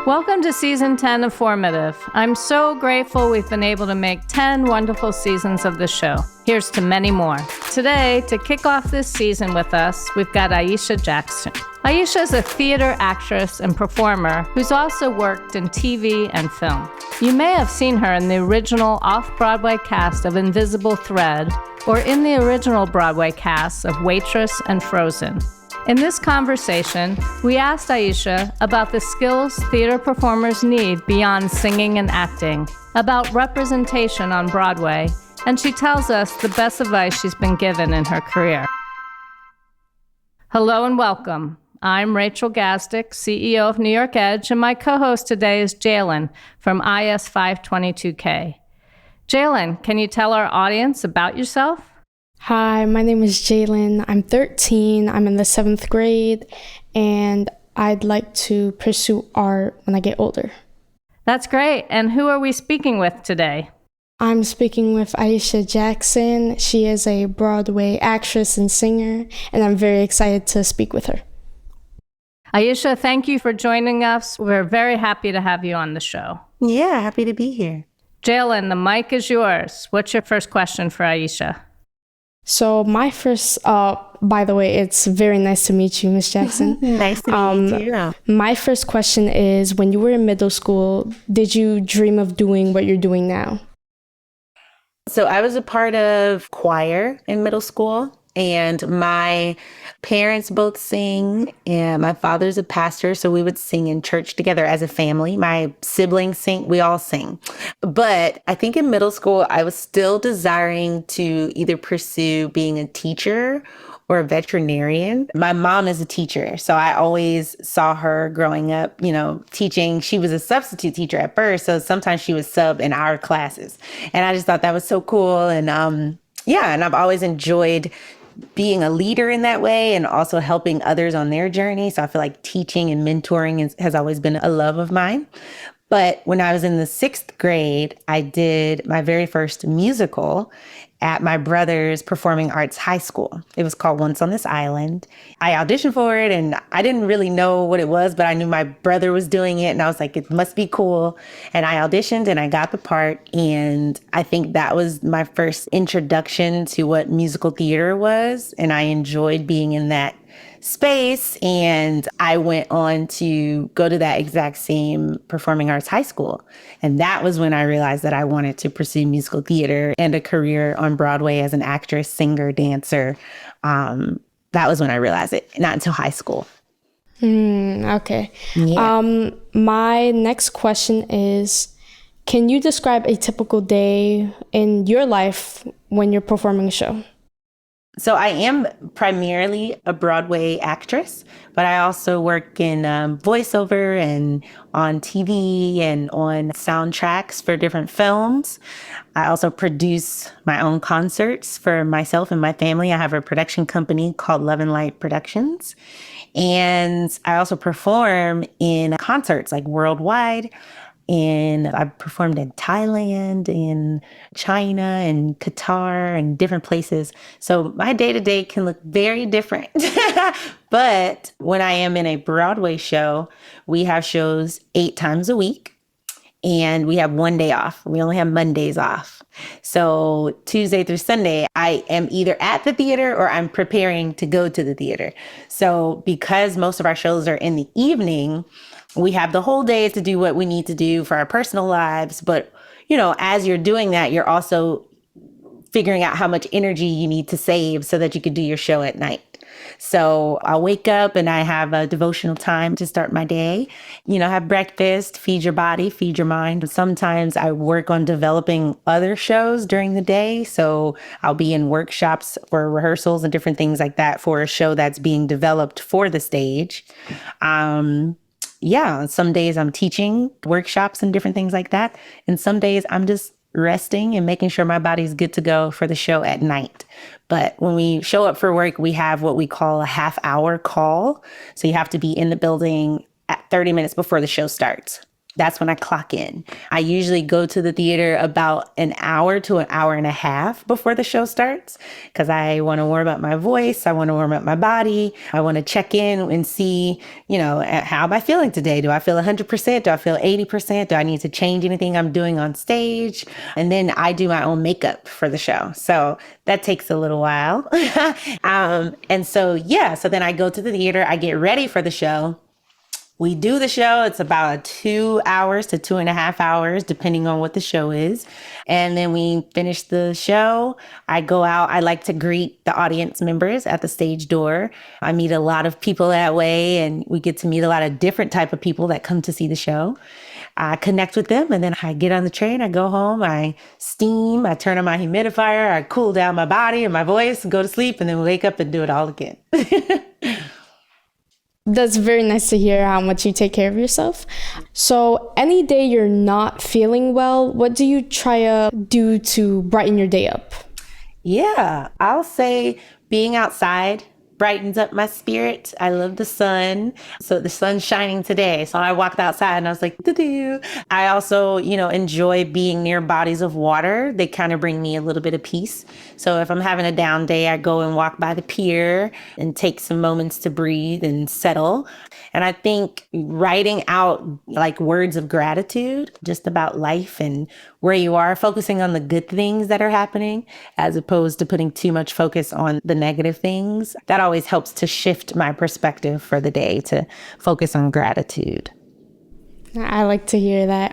Welcome to Season 10 of Formative. I'm so grateful we've been able to make 10 wonderful seasons of the show. Here's to many more. Today, to kick off this season with us, we've got Aisha Jackson. Aisha is a theater actress and performer who's also worked in TV and film. You may have seen her in the original off-Broadway cast of Invisible Thread or in the original Broadway cast of Waitress and Frozen. In this conversation, we asked Aisha about the skills theater performers need beyond singing and acting, about representation on Broadway, and she tells us the best advice she's been given in her career. Hello and welcome. I'm Rachel Gazdick, CEO of New York Edge, and my co-host today is Jaylynn from IS 522K. Jaylynn, can you tell our audience about yourself? Hi, my name is Jaylynn. I'm 13. I'm in the 7th grade, and I'd like to pursue art when I get older. That's great. And who are we speaking with today? I'm speaking with Aisha Jackson. She is a Broadway actress and singer, and I'm very excited to speak with her. Aisha, thank you for joining us. We're very happy to have you on the show. Yeah, happy to be here. Jaylynn, the mic is yours. What's your first question for Aisha? So my first, by the way, it's very nice to meet you, Miss Jackson. Nice to meet you. My first question is, when you were in middle school, did you dream of doing what you're doing now? So I was a part of choir in middle school, and my parents both sing, and my father's a pastor, so we would sing in church together as a family. My siblings sing, we all sing. But I think in middle school, I was still desiring to either pursue being a teacher or a veterinarian. My mom is a teacher, so I always saw her growing up, teaching. She was a substitute teacher at first, so sometimes she would sub in our classes. And I just thought that was so cool. And and I've always enjoyed being a leader in that way and also helping others on their journey. So I feel like teaching and mentoring has always been a love of mine. But when I was in the 6th grade, I did my very first musical at my brother's performing arts high school. It was called Once on This Island. I auditioned for it and I didn't really know what it was, but I knew my brother was doing it and I was like, it must be cool. And I auditioned and I got the part. And I think that was my first introduction to what musical theater was. And I enjoyed being in that space. And I went on to go to that exact same performing arts high school. And that was when I realized that I wanted to pursue musical theater and a career on Broadway as an actress, singer, dancer. That was when I realized it, not until high school. Okay. Yeah. My next question is, can you describe a typical day in your life when you're performing a show? So I am primarily a Broadway actress, but I also work in voiceover and on TV and on soundtracks for different films. I also produce my own concerts for myself and my family. I have a production company called Love and Light Productions. And I also perform in concerts like worldwide. And I've performed in Thailand, in China, and Qatar, and different places. So my day-to-day can look very different. But when I am in a Broadway show, we have shows 8 times a week. And we have one day off. We only have Mondays off. So Tuesday through Sunday, I am either at the theater or I'm preparing to go to the theater. So because most of our shows are in the evening, we have the whole day to do what we need to do for our personal lives. But, as you're doing that, you're also figuring out how much energy you need to save so that you could do your show at night. So I'll wake up and I have a devotional time to start my day, have breakfast, feed your body, feed your mind. Sometimes I work on developing other shows during the day. So I'll be in workshops for rehearsals and different things like that for a show that's being developed for the stage. Some days I'm teaching workshops and different things like that. And some days I'm just resting and making sure my body's good to go for the show at night. But when we show up for work, we have what we call a half-hour call. So you have to be in the building at 30 minutes before the show starts. That's when I clock in. I usually go to the theater about an hour to an hour and a half before the show starts because I want to warm up my voice. I want to warm up my body. I want to check in and see, how am I feeling today? Do I feel 100%? Do I feel 80%? Do I need to change anything I'm doing on stage? And then I do my own makeup for the show. So that takes a little while. So then I go to the theater. I get ready for the show. We do the show. It's about 2 hours to 2.5 hours, depending on what the show is. And then we finish the show. I go out. I like to greet the audience members at the stage door. I meet a lot of people that way, and we get to meet a lot of different type of people that come to see the show. I connect with them, and then I get on the train. I go home. I steam. I turn on my humidifier. I cool down my body and my voice, go to sleep, and then wake up and do it all again. That's very nice to hear how much you take care of yourself. So any day you're not feeling well, what do you try to do to brighten your day up? Yeah, I'll say being outside brightens up my spirit. I love the sun. So the sun's shining today. So I walked outside and I was like, doo-doo. I also, enjoy being near bodies of water. They kind of bring me a little bit of peace. So if I'm having a down day, I go and walk by the pier and take some moments to breathe and settle. And I think writing out like words of gratitude just about life and where you are, focusing on the good things that are happening as opposed to putting too much focus on the negative things, that always helps to shift my perspective for the day to focus on gratitude. I like to hear that.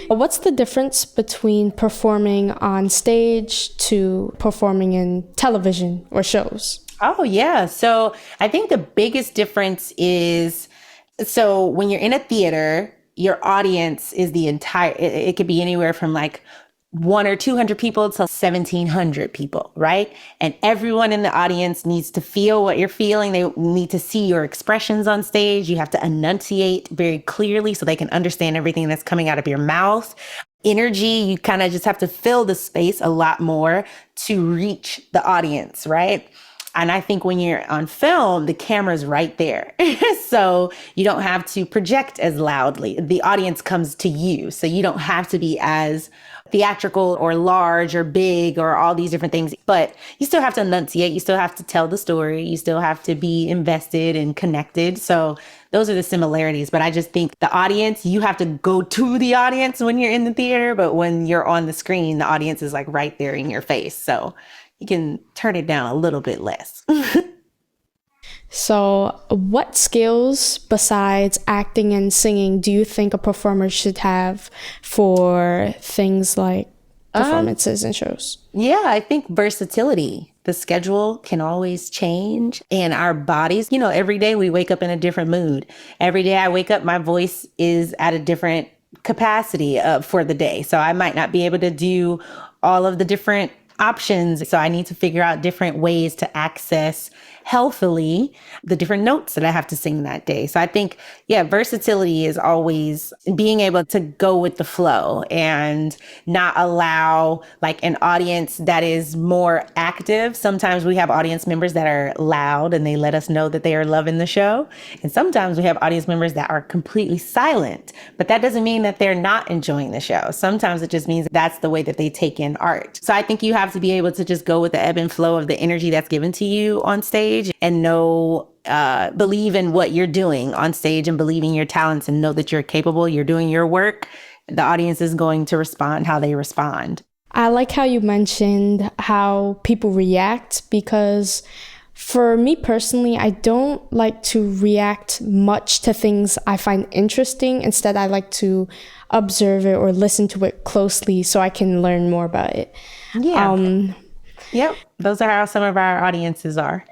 What's the difference between performing on stage to performing in television or shows? Oh, yeah. So I think the biggest difference is, so when you're in a theater, your audience is it could be anywhere from like 100 or 200 people to 1,700 people, right? And everyone in the audience needs to feel what you're feeling. They need to see your expressions on stage. You have to enunciate very clearly so they can understand everything that's coming out of your mouth. Energy, you kind of just have to fill the space a lot more to reach the audience, right? And I think when you're on film, the camera's right there. So you don't have to project as loudly. The audience comes to you. So you don't have to be as theatrical or large or big or all these different things. But you still have to enunciate. You still have to tell the story. You still have to be invested and connected. So those are the similarities. But I just think the audience, you have to go to the audience when you're in the theater. But when you're on the screen, the audience is like right there in your face. So you can turn it down a little bit less. So what skills besides acting and singing do you think a performer should have for things like performances and shows? Yeah, I think versatility. The schedule can always change, and our bodies, every day we wake up in a different mood. Every day I wake up, my voice is at a different capacity for the day. So I might not be able to do all of the different options. So I need to figure out different ways to access healthily the different notes that I have to sing that day. So I think, versatility is always being able to go with the flow and not allow like an audience that is more active. Sometimes we have audience members that are loud and they let us know that they are loving the show. And sometimes we have audience members that are completely silent, but that doesn't mean that they're not enjoying the show. Sometimes it just means that's the way that they take in art. So I think you have to be able to just go with the ebb and flow of the energy that's given to you on stage and believe in what you're doing on stage and believe in your talents and know that you're capable, you're doing your work. The audience is going to respond how they respond. I like how you mentioned how people react, because for me personally, I don't like to react much to things I find interesting. Instead, I like to observe it or listen to it closely so I can learn more about it. Yeah. Yep. Those are how some of our audiences are.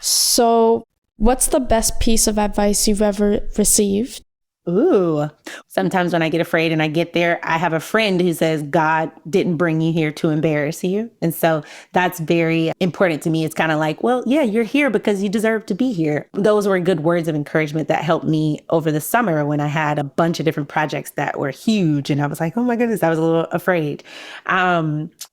So what's the best piece of advice you've ever received? Ooh. Sometimes when I get afraid and I get there, I have a friend who says, God didn't bring you here to embarrass you. And so that's very important to me. It's kind of like, well, yeah, you're here because you deserve to be here. Those were good words of encouragement that helped me over the summer when I had a bunch of different projects that were huge. And I was like, oh my goodness, I was a little afraid.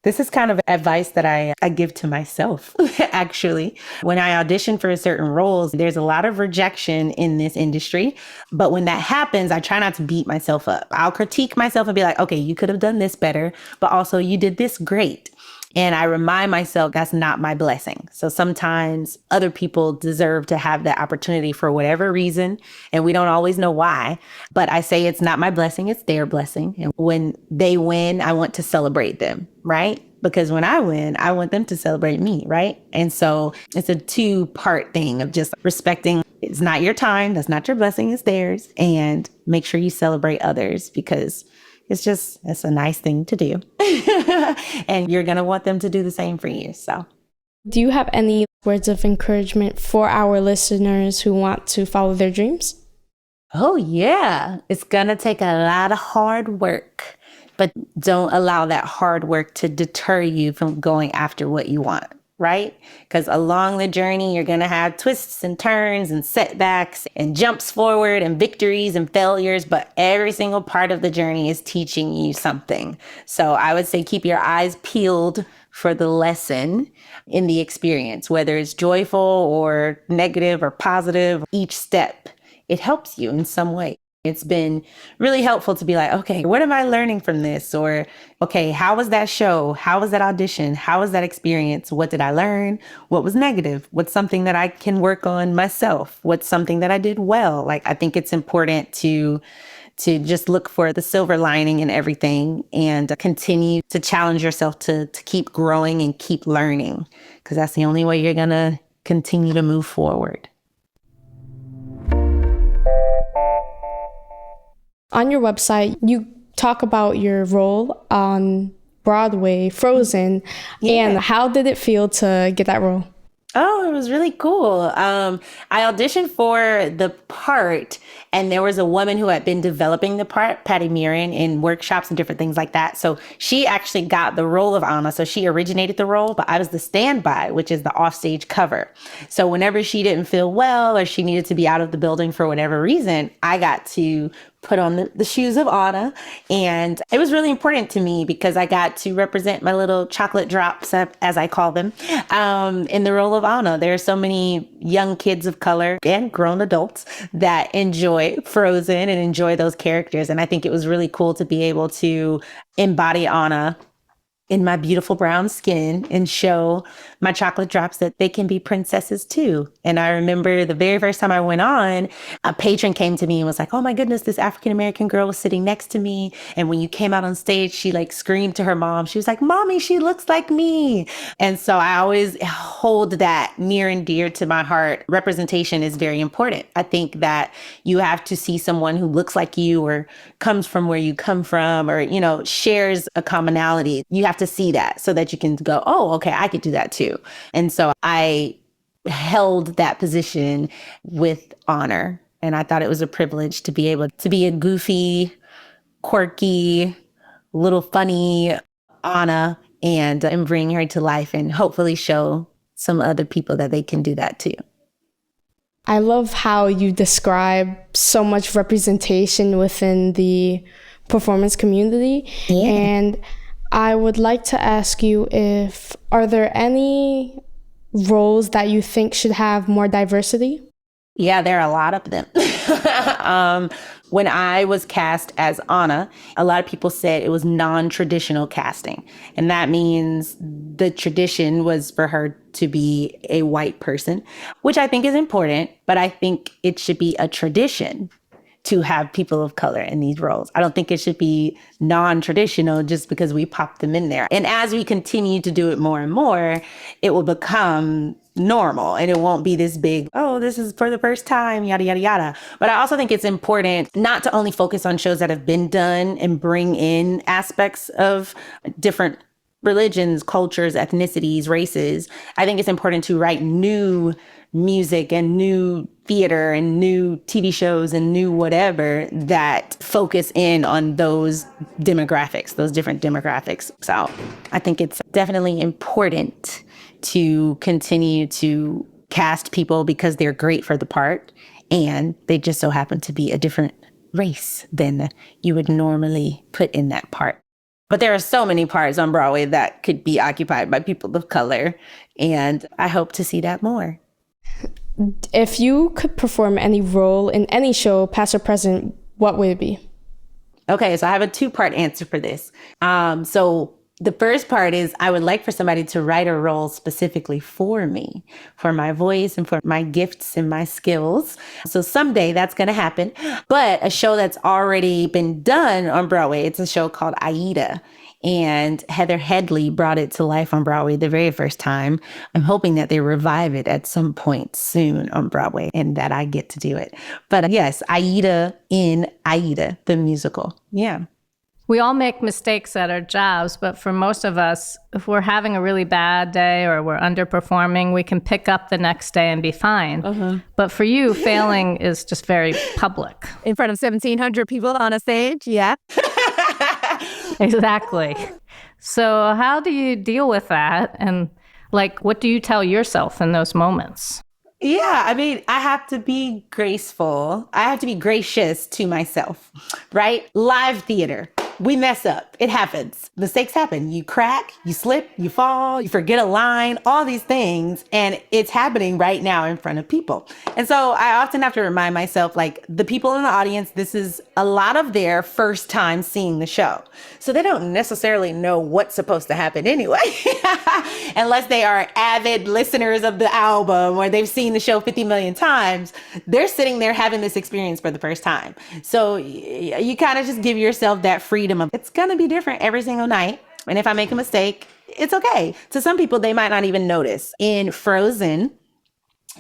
This is kind of advice that I give to myself, actually. When I audition for certain roles, there's a lot of rejection in this industry. But when that happens, happens, I try not to beat myself up. I'll critique myself and be like, okay, you could have done this better, but also you did this great. And I remind myself that's not my blessing. So sometimes other people deserve to have that opportunity for whatever reason, and we don't always know why. But I say it's not my blessing, it's their blessing. And when they win, I want to celebrate them, right? Because when I win, I want them to celebrate me, right? And so it's a two-part thing of just respecting it's not your time, that's not your blessing, it's theirs. And make sure you celebrate others because it's a nice thing to do. And you're going to want them to do the same for you. So, do you have any words of encouragement for our listeners who want to follow their dreams? Oh, yeah. It's going to take a lot of hard work, but don't allow that hard work to deter you from going after what you want. Right? Because along the journey, you're going to have twists and turns and setbacks and jumps forward and victories and failures. But every single part of the journey is teaching you something. So I would say keep your eyes peeled for the lesson in the experience, whether it's joyful or negative or positive. Each step, it helps you in some way. It's been really helpful to be like, okay, what am I learning from this? Or, okay, how was that show? How was that audition? How was that experience? What did I learn? What was negative? What's something that I can work on myself? What's something that I did well? Like, I think it's important to just look for the silver lining in everything and continue to challenge yourself to keep growing and keep learning, because that's the only way you're going to continue to move forward. On your website, you talk about your role on Broadway, Frozen, and how did it feel to get that role? Oh, it was really cool. I auditioned for the part, and there was a woman who had been developing the part, Patty Mirren, in workshops and different things like that. So she actually got the role of Anna. So she originated the role, but I was the standby, which is the offstage cover. So whenever she didn't feel well or she needed to be out of the building for whatever reason, I got to put on the shoes of Anna. And it was really important to me because I got to represent my little chocolate drops, as I call them, in the role of Anna. There are so many young kids of color and grown adults that enjoy Frozen and enjoy those characters. And I think it was really cool to be able to embody Anna in my beautiful brown skin and show my chocolate drops that they can be princesses too. And I remember the very first time I went on, a patron came to me and was like, oh my goodness, this African-American girl was sitting next to me. And when you came out on stage, she like screamed to her mom. She was like, Mommy, she looks like me. And so I always hold that near and dear to my heart. Representation is very important. I think that you have to see someone who looks like you or comes from where you come from or, you know, shares a commonality. You have to see that so that you can go, oh, okay, I could do that too. And so I held that position with honor. And I thought it was a privilege to be able to be a goofy, quirky, little funny Anna and bring her to life and hopefully show some other people that they can do that too. I love how you describe so much representation within the performance community. Yeah. And I would like to ask you are there any roles that you think should have more diversity? Yeah, there are a lot of them. When I was cast as Anna, a lot of people said it was non-traditional casting. And that means the tradition was for her to be a white person, which I think is important, but I think it should be a tradition to have people of color in these roles. I don't think it should be non-traditional just because we pop them in there. And as we continue to do it more and more, it will become normal and it won't be this big, oh, this is for the first time, yada, yada, yada. But I also think it's important not to only focus on shows that have been done and bring in aspects of different religions, cultures, ethnicities, races. I think it's important to write new music and new theater and new TV shows and new whatever that focus in on those demographics, those different demographics. So I think it's definitely important to continue to cast people because they're great for the part and they just so happen to be a different race than you would normally put in that part. But there are so many parts on Broadway that could be occupied by people of color, and I hope to see that more. If you could perform any role in any show, past or present, what would it be? Okay, so I have a two-part answer for this. So the first part is I would like for somebody to write a role specifically for me, for my voice and for my gifts and my skills. So someday that's going to happen. But a show that's already been done on Broadway, it's a show called Aida. And Heather Headley brought it to life on Broadway the very first time. I'm hoping that they revive it at some point soon on Broadway and that I get to do it. But yes, Aida in Aida, the musical. Yeah. We all make mistakes at our jobs, but for most of us, if we're having a really bad day or we're underperforming, we can pick up the next day and be fine. But for you, failing is just very public. In front of 1,700 people on a stage, yeah. Exactly. So how do you deal with that? And like, what do you tell yourself in those moments? Yeah, I mean, I have to be graceful. I have to be gracious to myself, right? Live theater. We mess up. It happens. Mistakes happen. You crack, you slip, you fall, you forget a line, all these things. And it's happening right now in front of people. And so I often have to remind myself, like, the people in the audience, this is a lot of their first time seeing the show. So they don't necessarily know what's supposed to happen anyway, unless they are avid listeners of the album or they've seen the show 50 million times. They're sitting there having this experience for the first time. So you kind of just give yourself that freedom of it's going to be different every single night. And if I make a mistake, it's okay. To some people, they might not even notice. In Frozen,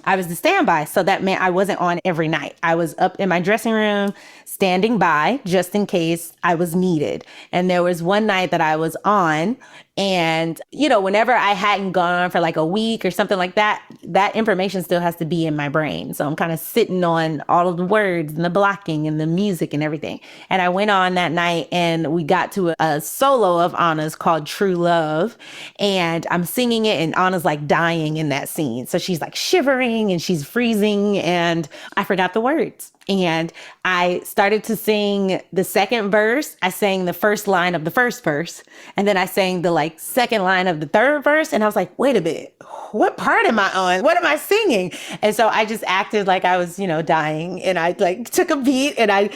I was the standby. So that meant I wasn't on every night. I was up in my dressing room, standing by just in case I was needed. And there was one night that I was on. And, you know, whenever I hadn't gone on for like a week or something like that, that information still has to be in my brain. So I'm kind of sitting on all of the words and the blocking and the music and everything. And I went on that night and we got to a solo of Anna's called True Love. And I'm singing it and Anna's like dying in that scene. So she's like shivering and she's freezing and I forgot the words. And I started to sing the second verse. I sang the first line of the first verse. And then I sang the like second line of the third verse. And I was like, wait a minute, what part am I on? What am I singing? And so I just acted like I was, you know, dying. And I like took a beat and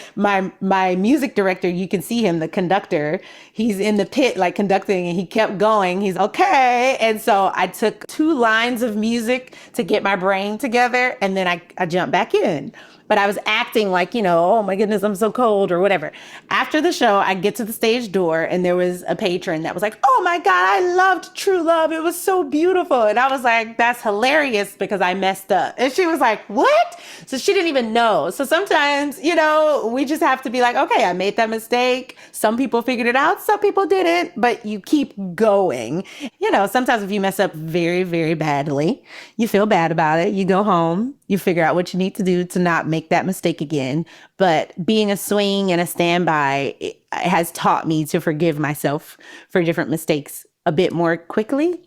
my music director, you can see him, the conductor, he's in the pit, like conducting and he kept going. He's okay. And so I took 2 lines of music to get my brain together. And then I jumped back in. But I was acting like, you know, oh my goodness, I'm so cold or whatever. After the show, I get to the stage door and there was a patron that was like, oh my God, I loved True Love. It was so beautiful. And I was like, that's hilarious because I messed up. And she was like, what? So she didn't even know. So sometimes, you know, we just have to be like, okay, I made that mistake. Some people figured it out. Some people didn't, but you keep going. You know, sometimes if you mess up very, very badly, you feel bad about it. You go home, you figure out what you need to do to not make that mistake again. But being a swing and a standby has taught me to forgive myself for different mistakes a bit more quickly.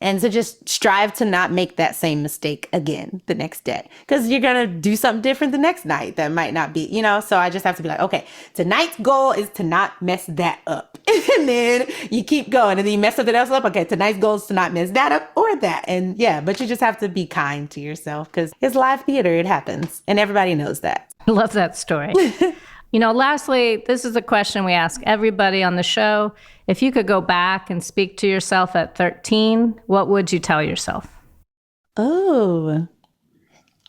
And to just strive to not make that same mistake again the next day. Because you're going to do something different the next night that might not be, you know. So I just have to be like, okay, tonight's goal is to not mess that up. And then you keep going and then you mess something else up. Okay, tonight's goal is to not mess that up or that. And yeah, but you just have to be kind to yourself because it's live theater. It happens. And everybody knows that. I love that story. You know, lastly, this is a question we ask everybody on the show. If you could go back and speak to yourself at 13, what would you tell yourself? Oh,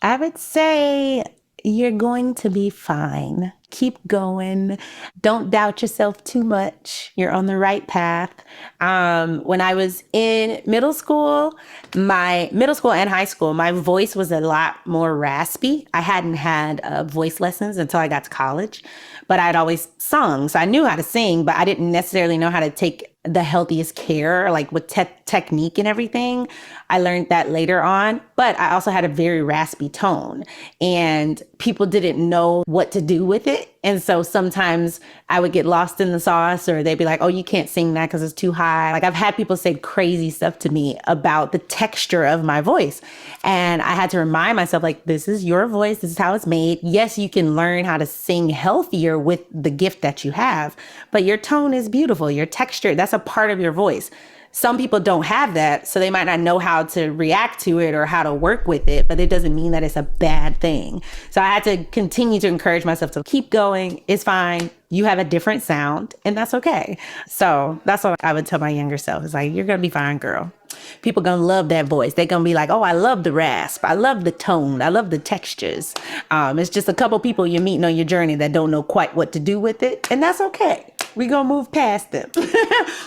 I would say you're going to be fine. Keep going. Don't doubt yourself too much. You're on the right path. When I was in middle school and high school, my voice was a lot more raspy. I hadn't had voice lessons until I got to college, but I'd always sung. So I knew how to sing, but I didn't necessarily know how to take the healthiest care, like with technique and everything. I learned that later on, but I also had a very raspy tone and people didn't know what to do with it. And so sometimes I would get lost in the sauce or they'd be like, oh, you can't sing that because it's too high. Like I've had people say crazy stuff to me about the texture of my voice. And I had to remind myself, like, this is your voice. This is how it's made. Yes, you can learn how to sing healthier with the gift that you have, but your tone is beautiful. Your texture, that's a part of your voice. some people don't have that, so they might not know how to react to it or how to work with it, but it doesn't mean that it's a bad thing. So I had to continue to encourage myself to keep going. It's fine. You have a different sound, and that's okay. So that's what I would tell my younger self. It's like, you're going to be fine, girl. People going to love that voice. They're going to be like, oh, I love the rasp. I love the tone. I love the textures. It's just a couple people you're meeting on your journey that don't know quite what to do with it, and that's okay. We're going to move past them.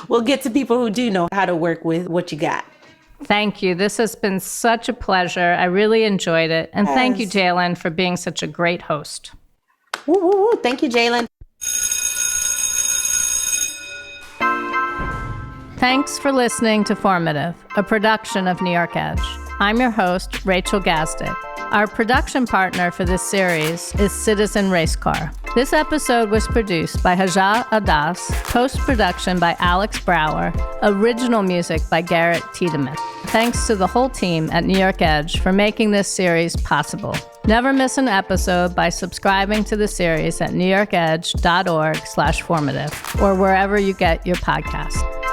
We'll get to people who do know how to work with what you got. Thank you. This has been such a pleasure. I really enjoyed it. And thank you, Jaylynn, for being such a great host. Woo, woo, woo. Thank you, Jaylynn. Thanks for listening to Formative, a production of New York Edge. I'm your host, Rachel Gazdick. Our production partner for this series is Citizen Racecar. This episode was produced by Haja Adas, post-production by Alex Brower, original music by Garrett Tiedemann. Thanks to the whole team at New York Edge for making this series possible. Never miss an episode by subscribing to the series at newyorkedge.org/formative or wherever you get your podcasts.